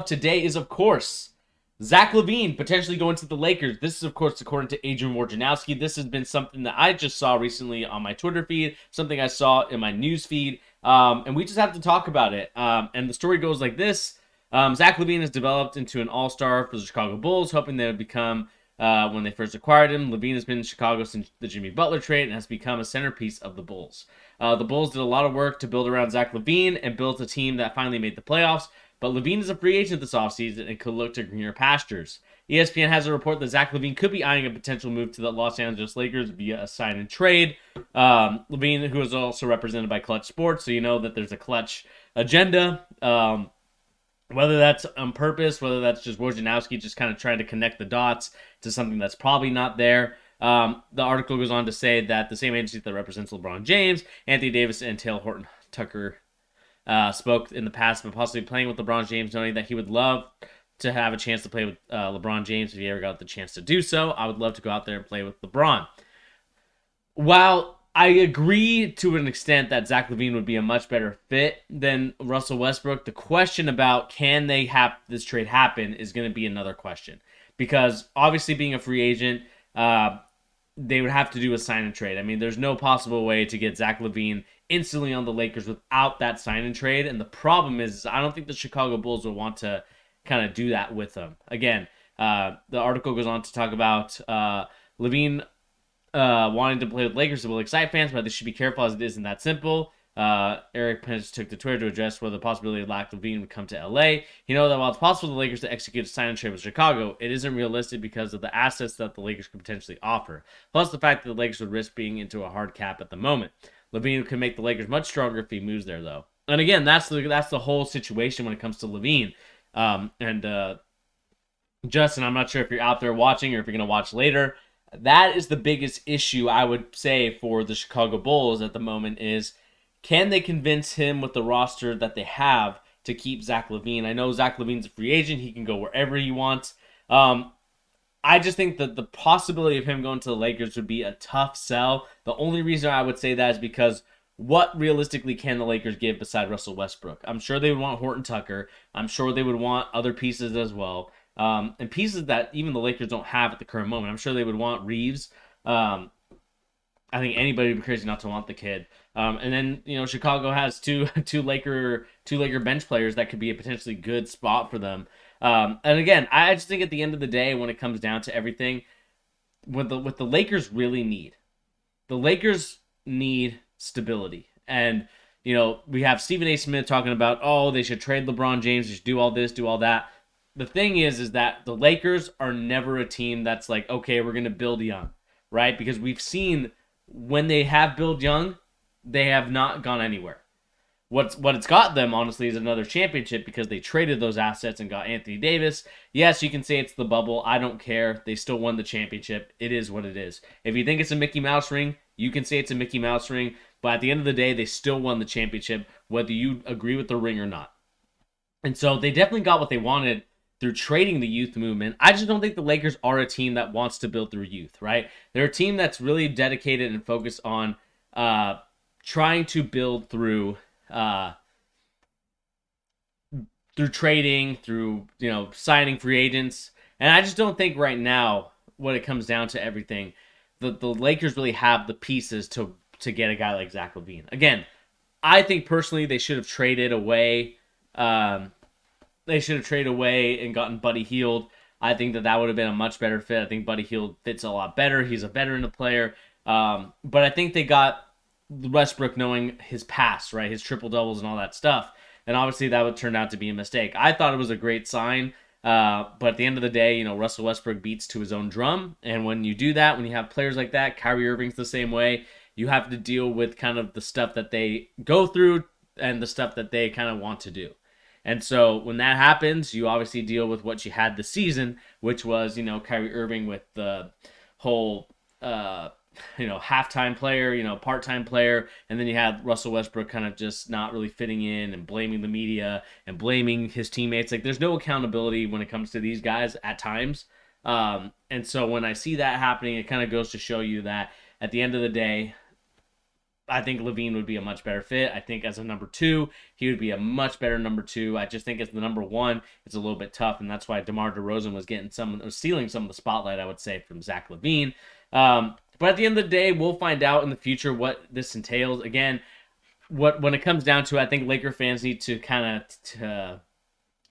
today is, of course, Zach LaVine potentially going to the Lakers. This is, of course, according to Adrian Wojnarowski. This has been something that I just saw recently on my Twitter feed, something I saw in my news feed, and we just have to talk about it. And the story goes like this. Zach LaVine has developed into an all-star for the Chicago Bulls, hoping they would become, when they first acquired him. LaVine has been in Chicago since the Jimmy Butler trade and has become a centerpiece of the Bulls. The Bulls did a lot of work to build around Zach LaVine and built a team that finally made the playoffs. But LaVine is a free agent this offseason and could look to greener pastures. ESPN has a report that Zach LaVine could be eyeing a potential move to the Los Angeles Lakers via a sign and trade. LaVine, who is also represented by Clutch Sports, so you know that there's a Clutch agenda. Whether that's on purpose, whether that's just Wojnarowski just kind of trying to connect the dots to something that's probably not there. The article goes on to say that the same agency that represents LeBron James, Anthony Davis, and Taylor Horton Tucker spoke in the past about possibly playing with LeBron James, knowing that he would love to have a chance to play with LeBron James if he ever got the chance to do so. I would love to go out there and play with LeBron. While I agree to an extent that Zach LaVine would be a much better fit than Russell Westbrook, the question about can they have this trade happen is going to be another question. Because obviously being a free agent, they would have to do a sign and trade. I mean, there's no possible way to get Zach LaVine instantly on the Lakers without that sign and trade. And the problem is I don't think the Chicago Bulls would want to kind of do that with them. Again, the article goes on to talk about LaVine wanting to play with Lakers will excite fans, but they should be careful as it isn't that simple. Eric Pence took to Twitter to address whether the possibility of LaVine would come to LA. He knows that while it's possible for the Lakers to execute a sign and trade with Chicago, it isn't realistic because of the assets that the Lakers could potentially offer. Plus the fact that the Lakers would risk being into a hard cap at the moment. LaVine could make the Lakers much stronger if he moves there, though. And again, that's the whole situation when it comes to LaVine. Justin, I'm not sure if you're out there watching or if you're going to watch later. That is the biggest issue, I would say, for the Chicago Bulls at the moment is, can they convince him with the roster that they have to keep Zach LaVine? I know Zach LaVine's a free agent. He can go wherever he wants. I just think that the possibility of him going to the Lakers would be a tough sell. The only reason I would say that is because what realistically can the Lakers give beside Russell Westbrook? I'm sure they would want Horton Tucker. I'm sure they would want other pieces as well. And pieces that even the Lakers don't have at the current moment. I'm sure they would want Reeves. I think anybody would be crazy not to want the kid. And then, Chicago has two Laker bench players that could be a potentially good spot for them. And again, I just think at the end of the day, when it comes down to everything, what the Lakers really need, the Lakers need stability. And, we have Stephen A. Smith talking about, they should trade LeBron James, they should do all this, do all that. The thing is that the Lakers are never a team that's like, okay, we're going to build young, right? Because we've seen when they have built young, they have not gone anywhere. What it's got them, honestly, is another championship because they traded those assets and got Anthony Davis. Yes, you can say it's the bubble. I don't care. They still won the championship. It is what it is. If you think it's a Mickey Mouse ring, you can say it's a Mickey Mouse ring. But at the end of the day, they still won the championship, whether you agree with the ring or not. And so they definitely got what they wanted through trading the youth movement. I just don't think the Lakers are a team that wants to build through youth, right? They're a team that's really dedicated and focused on trying to build through trading, through signing free agents. And I just don't think right now, when it comes down to everything, the Lakers really have the pieces to get a guy like Zach LaVine. Again, I think personally they should have traded away. They should have traded away and gotten Buddy Hield. I think that would have been a much better fit. I think Buddy Hield fits a lot better. He's a veteran player. But I think they got Westbrook knowing his past, right? His triple doubles and all that stuff. And obviously that would turn out to be a mistake. I thought it was a great sign. But at the end of the day, Russell Westbrook beats to his own drum. And when you do that, when you have players like that, Kyrie Irving's the same way. You have to deal with kind of the stuff that they go through and the stuff that they kind of want to do. And so when that happens, you obviously deal with what you had this season, which was, Kyrie Irving with the whole, halftime player, part-time player. And then you had Russell Westbrook kind of just not really fitting in and blaming the media and blaming his teammates. Like, there's no accountability when it comes to these guys at times. And so when I see that happening, it kind of goes to show you that at the end of the day, I think LaVine would be a much better fit. I think as a number 2, he would be a much better number 2. I just think as the number 1, it's a little bit tough, and that's why DeMar DeRozan was stealing some of the spotlight, I would say, from Zach LaVine. But at the end of the day, we'll find out in the future what this entails. Again, when it comes down to it, I think Laker fans need to kind of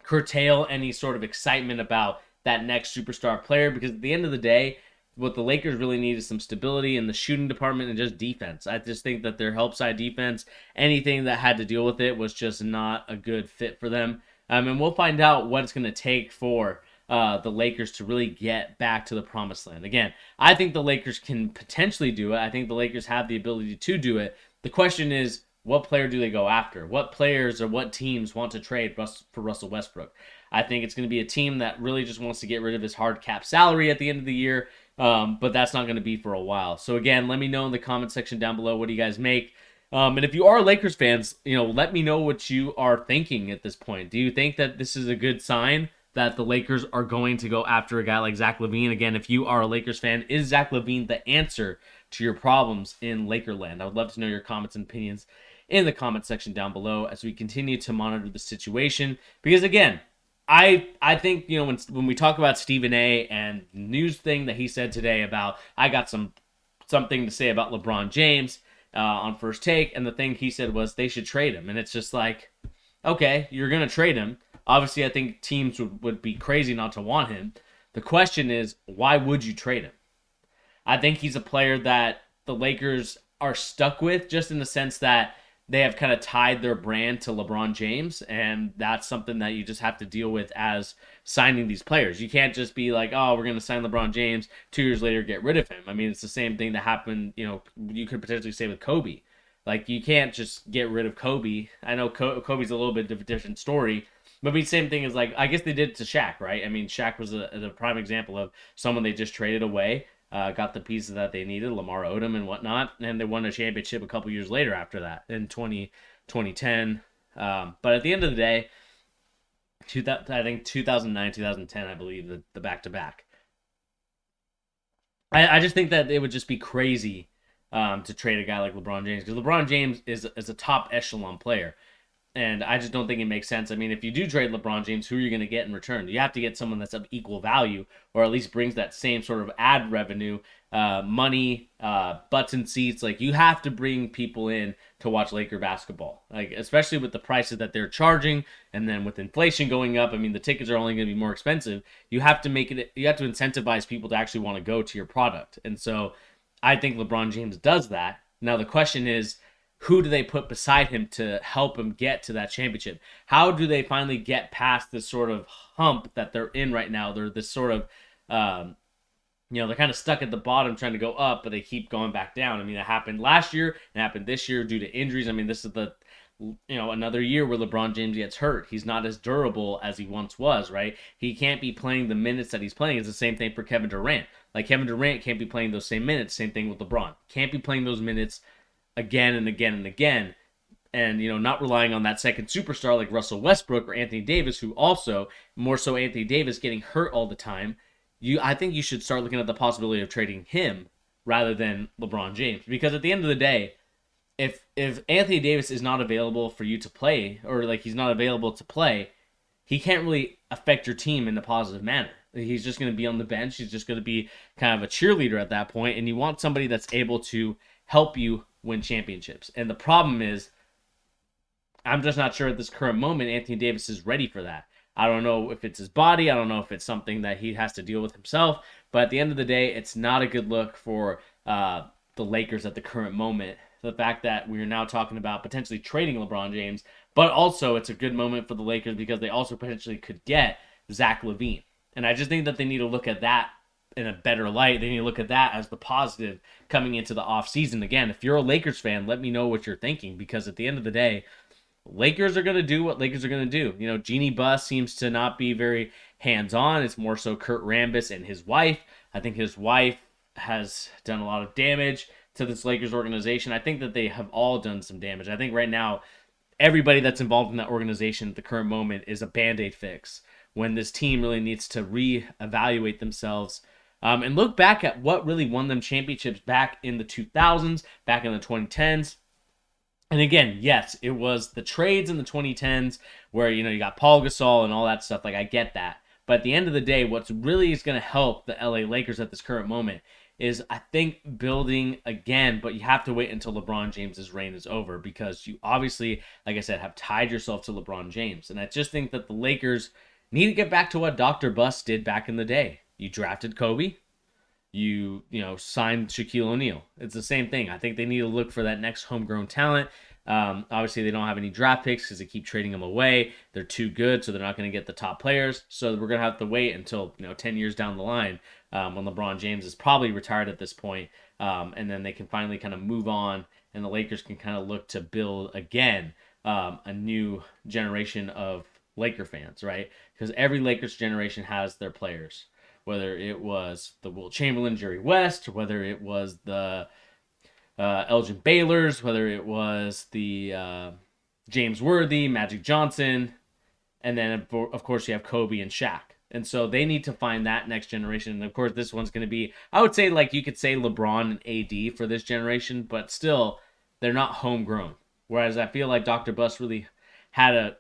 curtail any sort of excitement about that next superstar player, because at the end of the day, what the Lakers really need is some stability in the shooting department and just defense. I just think that their help side defense, anything that had to deal with it, was just not a good fit for them. And we'll find out what it's going to take for the Lakers to really get back to the promised land. Again, I think the Lakers can potentially do it. I think the Lakers have the ability to do it. The question is, what player do they go after? What players or what teams want to trade for Russell Westbrook? I think it's going to be a team that really just wants to get rid of his hard cap salary at the end of the year, but that's not going to be for a while. So again, let me know in the comment section down below, what do you guys make? And if you are Lakers fans, let me know what you are thinking at this point. Do you think that this is a good sign that the Lakers are going to go after a guy like Zach LaVine? Again, if you are a Lakers fan, is Zach LaVine the answer to your problems in Lakerland? I would love to know your comments and opinions in the comment section down below as we continue to monitor the situation. Because again, I think, when we talk about Stephen A. and news thing that he said today about, I got something to say about LeBron James on First Take, and the thing he said was they should trade him. And it's just like, okay, you're going to trade him. Obviously, I think teams would be crazy not to want him. The question is, why would you trade him? I think he's a player that the Lakers are stuck with, just in the sense that they have kind of tied their brand to LeBron James, and that's something that you just have to deal with as signing these players. You can't just be like, oh, we're going to sign LeBron James, 2 years later get rid of him. I mean, it's the same thing that happened, you could potentially say with Kobe. Like, you can't just get rid of Kobe. I know Kobe's a little bit of a different story, but the same thing is, like, I guess they did it to Shaq, right? I mean, Shaq was a prime example of someone they just traded away. Got the pieces that they needed, Lamar Odom and whatnot, and they won a championship a couple years later after that in 2010. But at the end of the day, I think 2009, 2010, I believe, the back-to-back. I just think that it would just be crazy to trade a guy like LeBron James, because LeBron James is a top echelon player. And I just don't think it makes sense. I mean, if you do trade LeBron James, who are you going to get in return? You have to get someone that's of equal value, or at least brings that same sort of ad revenue, money, butts and seats. Like, you have to bring people in to watch Laker basketball. Like, especially with the prices that they're charging, and then with inflation going up, I mean, the tickets are only going to be more expensive. You have to incentivize people to actually want to go to your product. And so I think LeBron James does that. Now, the question is, who do they put beside him to help him get to that championship? How do they finally get past this sort of hump that they're in right now? They're this sort of, they're kind of stuck at the bottom trying to go up, but they keep going back down. I mean, it happened last year, it happened this year due to injuries. I mean, this is another year where LeBron James gets hurt. He's not as durable as he once was, right? He can't be playing the minutes that he's playing. It's the same thing for Kevin Durant. Like, Kevin Durant can't be playing those same minutes. Same thing with LeBron. Can't be playing those minutes again and again and again, and not relying on that second superstar like Russell Westbrook or Anthony Davis, who also, more so Anthony Davis, getting hurt all the time. I think you should start looking at the possibility of trading him rather than LeBron James, because at the end of the day, if Anthony Davis is not available for you to play, or like he's not available to play, he can't really affect your team in a positive manner. He's just going to be on the bench. He's just going to be kind of a cheerleader at that point, and you want somebody that's able to help you win championships. And the problem is, I'm just not sure at this current moment Anthony Davis is ready for that. I don't know if it's his body. I don't know if it's something that he has to deal with himself. But at the end of the day, it's not a good look for the Lakers at the current moment. The fact that we are now talking about potentially trading LeBron James, but also it's a good moment for the Lakers because they also potentially could get Zach LaVine. And I just think that they need to look at that in a better light. They need to look at that as the positive coming into the offseason. Again, if you're a Lakers fan, let me know what you're thinking, because at the end of the day, Lakers are going to do what Lakers are going to do. Jeannie Buss seems to not be very hands-on. It's more so Kurt Rambis and his wife. I think his wife has done a lot of damage to this Lakers organization. I think that they have all done some damage. I think right now, everybody that's involved in that organization at the current moment is a Band-Aid fix, when this team really needs to reevaluate themselves and look back at what really won them championships back in the 2000s, back in the 2010s. And again, yes, it was the trades in the 2010s where, you got Paul Gasol and all that stuff. Like, I get that. But at the end of the day, what's really is going to help the LA Lakers at this current moment is, I think, building again, but you have to wait until LeBron James's reign is over, because you obviously, like I said, have tied yourself to LeBron James. And I just think that the Lakers need to get back to what Dr. Buss did back in the day. You drafted Kobe, you signed Shaquille O'Neal. It's the same thing. I think they need to look for that next homegrown talent. Obviously, they don't have any draft picks because they keep trading them away. They're too good, so they're not going to get the top players. So we're going to have to wait until 10 years down the line, when LeBron James is probably retired at this point, and then they can finally kind of move on, and the Lakers can kind of look to build again a new generation of Laker fans, right? Because every Lakers generation has their players, whether it was the Will Chamberlain, Jerry West, whether it was the Elgin Baylors, whether it was the James Worthy, Magic Johnson, and then of course you have Kobe and Shaq. And so they need to find that next generation. And of course, this one's going to be, I would say, like you could say LeBron and AD for this generation, but still, they're not homegrown. Whereas I feel like Dr. Buss really had a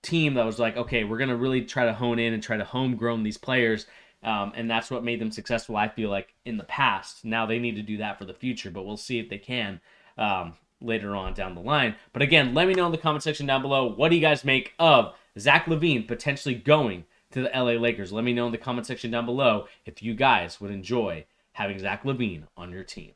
team that was like, okay, we're going to really try to hone in and try to homegrown these players. And that's what made them successful, I feel like, in the past. Now they need to do that for the future, but we'll see if they can later on down the line. But again, let me know in the comment section down below, what do you guys make of Zach LaVine potentially going to the LA Lakers? Let me know in the comment section down below if you guys would enjoy having Zach LaVine on your team.